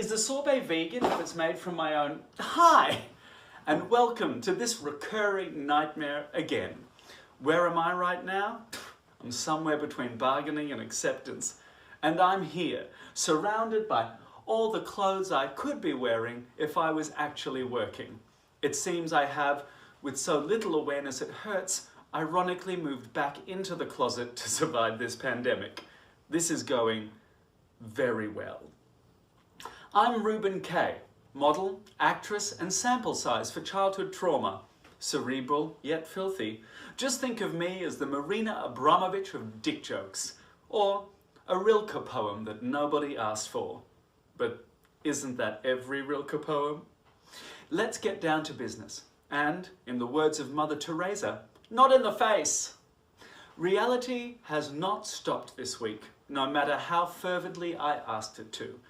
Is the sorbet vegan if it's made from my own? Hi, and welcome to this recurring nightmare again. Where am I right now? I'm somewhere between bargaining and acceptance. And I'm here, surrounded by all the clothes I could be wearing if I was actually working. It seems I have, with so little awareness it hurts, ironically moved back into the closet to survive this pandemic. This is going very well. I'm Reuben Kaye, model, actress and sample size for childhood trauma. Cerebral, yet filthy. Just think of me as the Marina Abramovich of dick jokes, or a Rilke poem that nobody asked for. But isn't that every Rilke poem? Let's get down to business. And, in the words of Mother Teresa, not in the face! Reality has not stopped this week, no matter how fervently I asked it to.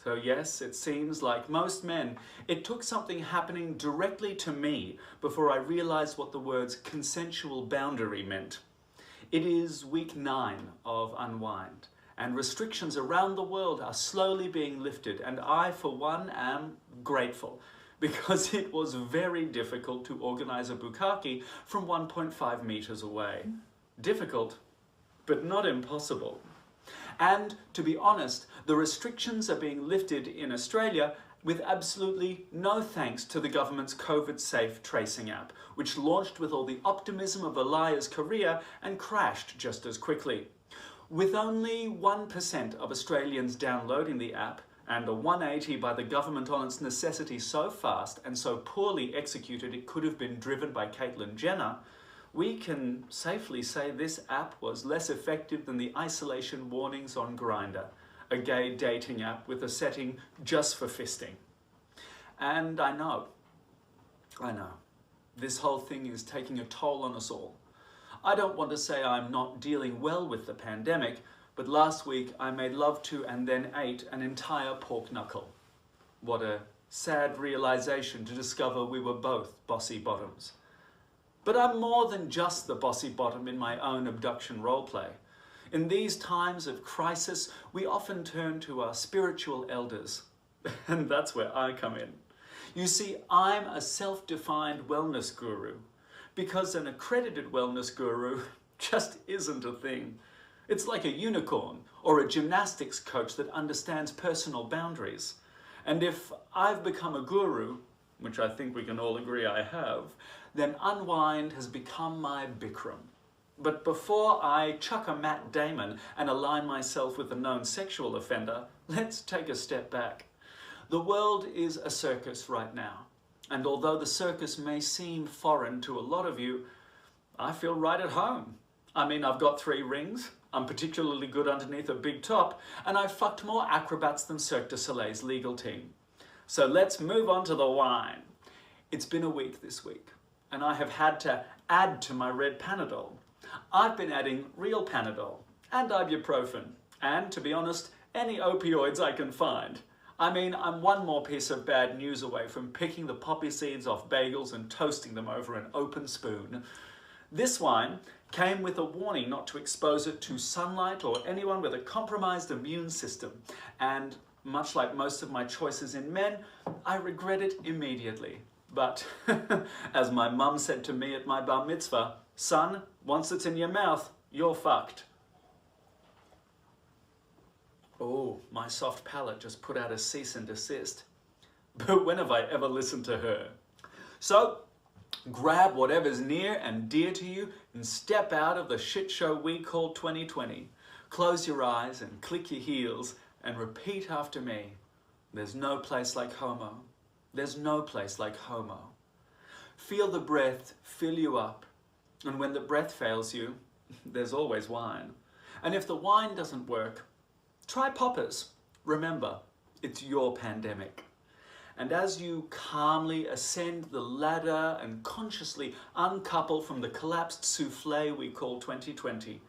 So yes, it seems like most men, it took something happening directly to me before I realized what the words consensual boundary meant. It is week 9 of Unwind, and restrictions around the world are slowly being lifted, and I, for one, am grateful, because it was very difficult to organize a bukkake from 1.5 meters away. Difficult, but not impossible. And, to be honest, the restrictions are being lifted in Australia with absolutely no thanks to the government's COVID-safe tracing app, which launched with all the optimism of Elias' career and crashed just as quickly. With only 1% of Australians downloading the app, and a 180 by the government on its necessity so fast and so poorly executed it could have been driven by Caitlyn Jenner, we can safely say this app was less effective than the isolation warnings on Grindr, a gay dating app with a setting just for fisting. And I know, this whole thing is taking a toll on us all. I don't want to say I'm not dealing well with the pandemic, but last week I made love to and then ate an entire pork knuckle. What a sad realization to discover we were both bossy bottoms. But I'm more than just the bossy bottom in my own abduction roleplay. In these times of crisis, we often turn to our spiritual elders, and that's where I come in. You see, I'm a self-defined wellness guru, because an accredited wellness guru just isn't a thing. It's like a unicorn or a gymnastics coach that understands personal boundaries. And if I've become a guru, which I think we can all agree I have, then Unwind has become my Bikram. But before I chuck a Matt Damon and align myself with a known sexual offender, let's take a step back. The world is a circus right now. And although the circus may seem foreign to a lot of you, I feel right at home. I mean, I've got 3 rings, I'm particularly good underneath a big top, and I've fucked more acrobats than Cirque du Soleil's legal team. So let's move on to the wine. It's been a week this week, and I have had to add to my red Panadol. I've been adding real Panadol, and ibuprofen, and, to be honest, any opioids I can find. I mean, I'm one more piece of bad news away from picking the poppy seeds off bagels and toasting them over an open spoon. This wine came with a warning not to expose it to sunlight or anyone with a compromised immune system, and much like most of my choices in men, I regret it immediately. But, as my mum said to me at my bar mitzvah, son, once it's in your mouth, you're fucked. Oh, my soft palate just put out a cease and desist. But when have I ever listened to her? So, grab whatever's near and dear to you and step out of the shit show we call 2020. Close your eyes and click your heels and repeat after me. There's no place like homo. There's no place like homo. Feel the breath fill you up, and when the breath fails you, there's always wine. And if the wine doesn't work, try poppers. Remember, it's your pandemic. And as you calmly ascend the ladder and consciously uncouple from the collapsed souffle we call 2020,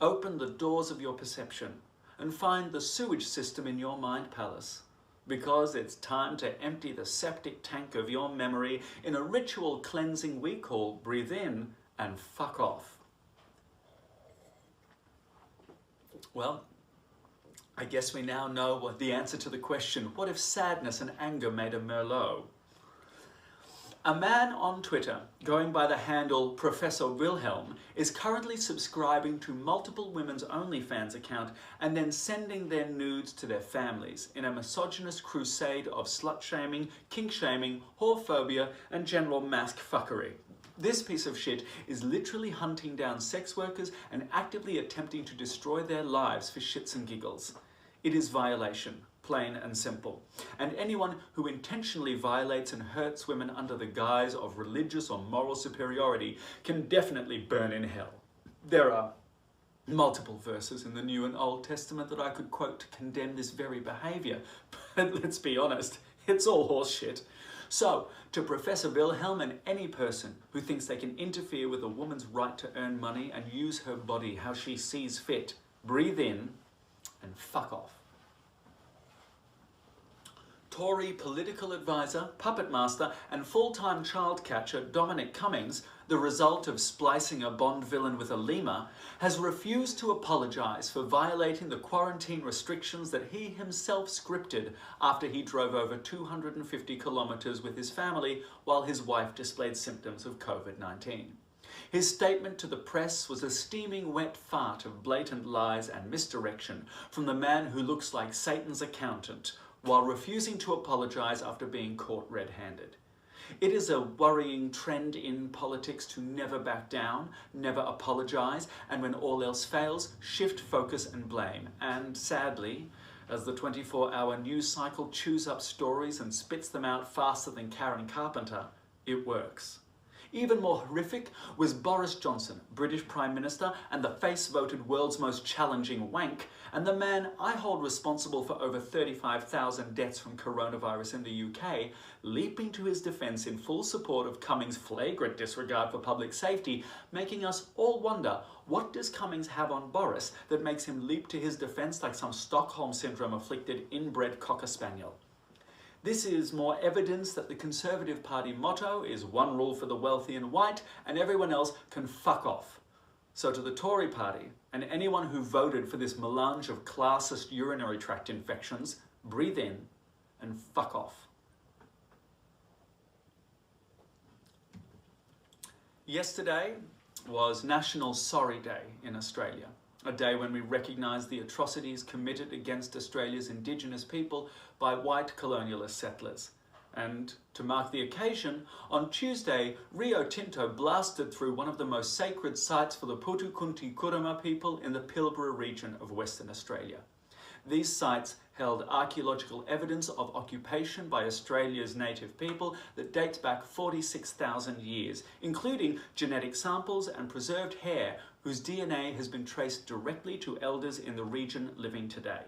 open the doors of your perception and find the sewage system in your mind palace. Because it's time to empty the septic tank of your memory in a ritual cleansing we call breathe in and fuck off. Well, I guess we now know what the answer to the question, what if sadness and anger made a Merlot? A man on Twitter, going by the handle Professor Wilhelm, is currently subscribing to multiple women's OnlyFans account and then sending their nudes to their families in a misogynist crusade of slut-shaming, kink-shaming, whorephobia and general mask fuckery. This piece of shit is literally hunting down sex workers and actively attempting to destroy their lives for shits and giggles. It is violation. Plain and simple. And anyone who intentionally violates and hurts women under the guise of religious or moral superiority can definitely burn in hell. There are multiple verses in the New and Old Testament that I could quote to condemn this very behaviour, but let's be honest, it's all horseshit. So, to Professor Wilhelm and any person who thinks they can interfere with a woman's right to earn money and use her body how she sees fit, breathe in and fuck off. Tory political advisor, puppet master and full-time child catcher Dominic Cummings, the result of splicing a Bond villain with a lemur, has refused to apologise for violating the quarantine restrictions that he himself scripted after he drove over 250 kilometres with his family while his wife displayed symptoms of COVID-19. His statement to the press was a steaming wet fart of blatant lies and misdirection from the man who looks like Satan's accountant, while refusing to apologise after being caught red-handed. It is a worrying trend in politics to never back down, never apologise, and when all else fails, shift focus and blame. And sadly, as the 24-hour news cycle chews up stories and spits them out faster than Karen Carpenter, it works. Even more horrific was Boris Johnson, British Prime Minister and the face-voted world's most challenging wank, and the man I hold responsible for over 35,000 deaths from coronavirus in the UK, leaping to his defence in full support of Cummings' flagrant disregard for public safety, making us all wonder, what does Cummings have on Boris that makes him leap to his defence like some Stockholm Syndrome-afflicted inbred cocker spaniel? This is more evidence that the Conservative Party motto is one rule for the wealthy and white and everyone else can fuck off. So to the Tory Party and anyone who voted for this melange of classist urinary tract infections, breathe in and fuck off. Yesterday was National Sorry Day in Australia. A day when we recognise the atrocities committed against Australia's Indigenous people by white colonialist settlers. And to mark the occasion, on Tuesday, Rio Tinto blasted through one of the most sacred sites for the Putukunti Kurama people in the Pilbara region of Western Australia. These sites held archaeological evidence of occupation by Australia's native people that dates back 46,000 years, including genetic samples and preserved hair whose DNA has been traced directly to elders in the region living today.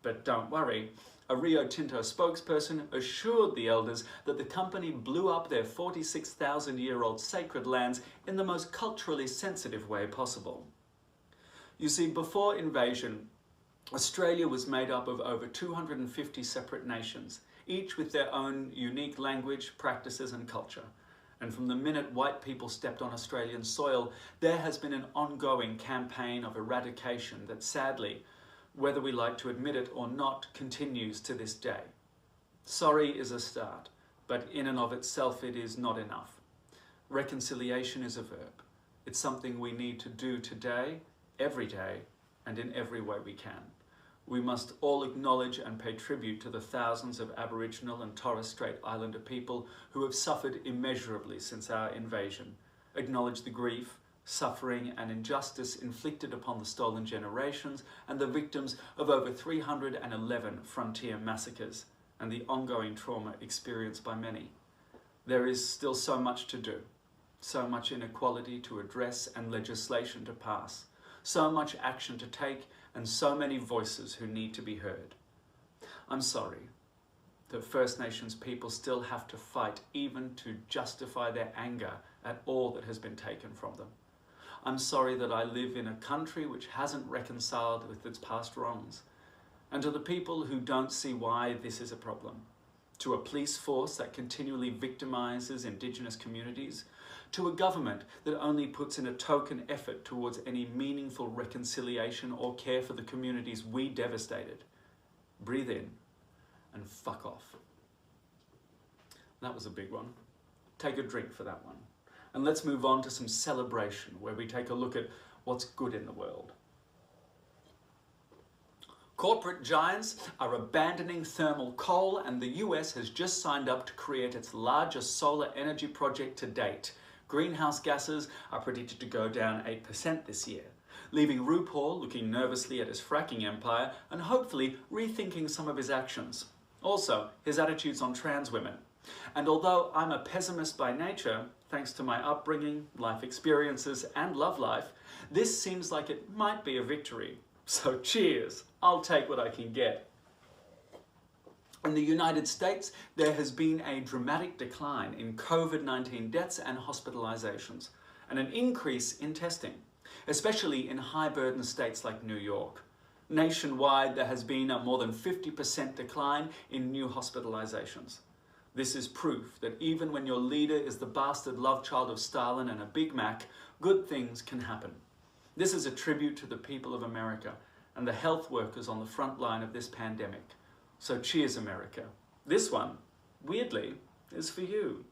But don't worry, a Rio Tinto spokesperson assured the elders that the company blew up their 46,000-year-old sacred lands in the most culturally sensitive way possible. You see, before invasion, Australia was made up of over 250 separate nations, each with their own unique language, practices and culture. And from the minute white people stepped on Australian soil, there has been an ongoing campaign of eradication that sadly, whether we like to admit it or not, continues to this day. Sorry is a start, but in and of itself it is not enough. Reconciliation is a verb. It's something we need to do today, every day, and in every way we can. We must all acknowledge and pay tribute to the thousands of Aboriginal and Torres Strait Islander people who have suffered immeasurably since our invasion. Acknowledge the grief, suffering and injustice inflicted upon the stolen generations and the victims of over 311 frontier massacres and the ongoing trauma experienced by many. There is still so much to do, so much inequality to address and legislation to pass, so much action to take and so many voices who need to be heard. I'm sorry that First Nations people still have to fight even to justify their anger at all that has been taken from them. I'm sorry that I live in a country which hasn't reconciled with its past wrongs. And to the people who don't see why this is a problem, to a police force that continually victimises Indigenous communities, to a government that only puts in a token effort towards any meaningful reconciliation or care for the communities we devastated. Breathe in and fuck off. That was a big one. Take a drink for that one. And let's move on to some celebration, where we take a look at what's good in the world. Corporate giants are abandoning thermal coal, and the US has just signed up to create its largest solar energy project to date. Greenhouse gases are predicted to go down 8% this year, leaving RuPaul looking nervously at his fracking empire and hopefully rethinking some of his actions. Also, his attitudes on trans women. And although I'm a pessimist by nature, thanks to my upbringing, life experiences, and love life, this seems like it might be a victory. So cheers, I'll take what I can get. In the United States, there has been a dramatic decline in COVID-19 deaths and hospitalizations, and an increase in testing, especially in high-burden states like New York. Nationwide, there has been a more than 50% decline in new hospitalizations. This is proof that even when your leader is the bastard love child of Stalin and a Big Mac, good things can happen. This is a tribute to the people of America and the health workers on the front line of this pandemic. So cheers, America. This one, weirdly, is for you.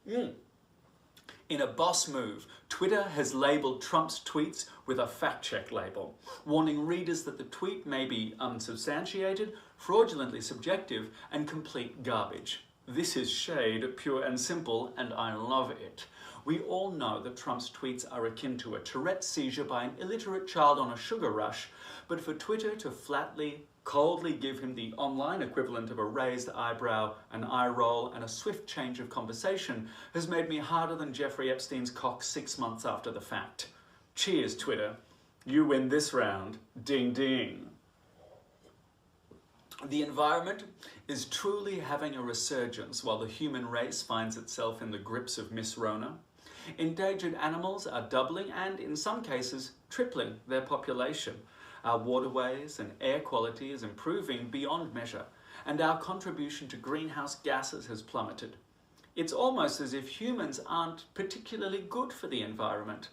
In a boss move, Twitter has labelled Trump's tweets with a fact-check label, warning readers that the tweet may be unsubstantiated, fraudulently subjective, and complete garbage. This is shade, pure and simple, and I love it. We all know that Trump's tweets are akin to a Tourette seizure by an illiterate child on a sugar rush, but for Twitter to flatly, coldly give him the online equivalent of a raised eyebrow, an eye roll, and a swift change of conversation has made me harder than Jeffrey Epstein's cock 6 months after the fact. Cheers, Twitter. You win this round. Ding ding. The environment is truly having a resurgence while the human race finds itself in the grips of Miss Rona. Endangered animals are doubling and, in some cases, tripling their population. Our waterways and air quality is improving beyond measure, and our contribution to greenhouse gases has plummeted. It's almost as if humans aren't particularly good for the environment.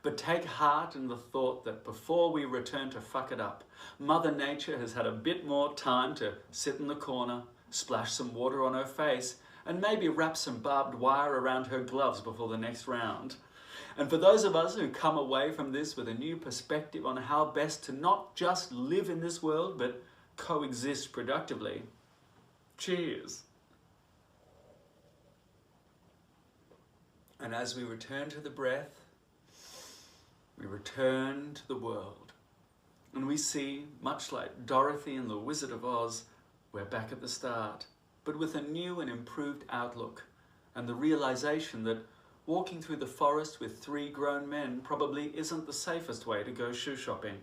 But take heart in the thought that before we return to fuck it up, Mother Nature has had a bit more time to sit in the corner, splash some water on her face, and maybe wrap some barbed wire around her gloves before the next round. And for those of us who come away from this with a new perspective on how best to not just live in this world, but coexist productively, cheers. And as we return to the breath, we return to the world. And we see, much like Dorothy and the Wizard of Oz, we're back at the start, but with a new and improved outlook, and the realization that walking through the forest with 3 grown men probably isn't the safest way to go shoe shopping.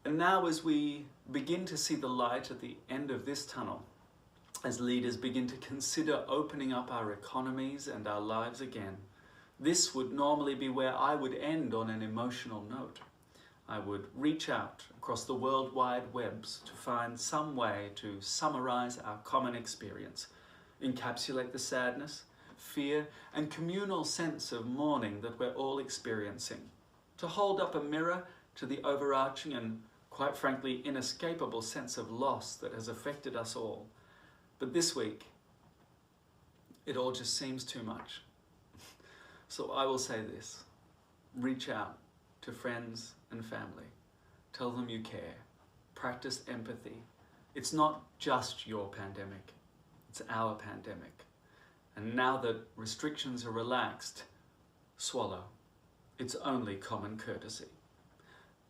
And now, as we begin to see the light at the end of this tunnel, as leaders begin to consider opening up our economies and our lives again, this would normally be where I would end on an emotional note. I would reach out across the worldwide webs to find some way to summarize our common experience, encapsulate the sadness, fear, and communal sense of mourning that we're all experiencing, to hold up a mirror to the overarching and, quite frankly, inescapable sense of loss that has affected us all. But this week, it all just seems too much. So I will say this: reach out to friends and family. Tell them you care. Practice empathy. It's not just your pandemic, it's our pandemic. And now that restrictions are relaxed, swallow. It's only common courtesy.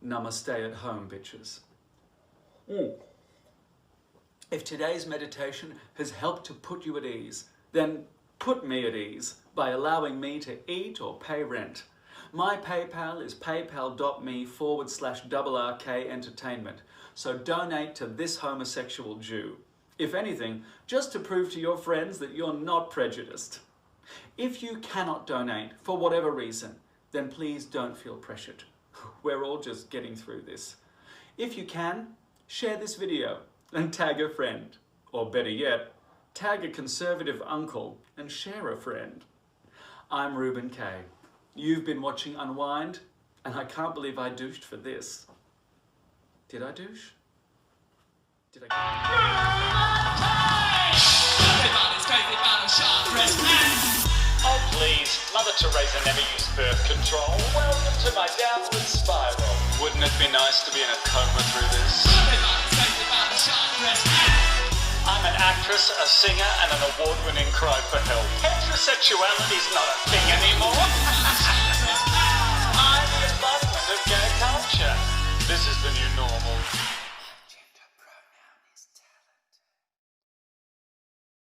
Namaste at home, bitches. If today's meditation has helped to put you at ease, then put me at ease by allowing me to eat or pay rent. My PayPal is paypal.me/RRK Entertainment, so donate to this homosexual Jew. If anything, just to prove to your friends that you're not prejudiced. If you cannot donate for whatever reason, then please don't feel pressured. We're all just getting through this. If you can, share this video and tag a friend. Or better yet, tag a conservative uncle and share a friend. I'm Reuben Kaye. You've been watching Unwind, and I can't believe I douched for this. Did I douche? Did I? Oh please, Mother Teresa never used birth control. Welcome to my downward spiral. Wouldn't it be nice to be in a coma through this? I'm an actress, a singer, and an award-winning cry for help. Heterosexuality's not a thing anymore. I'm the embodiment of gay culture. This is the new normal.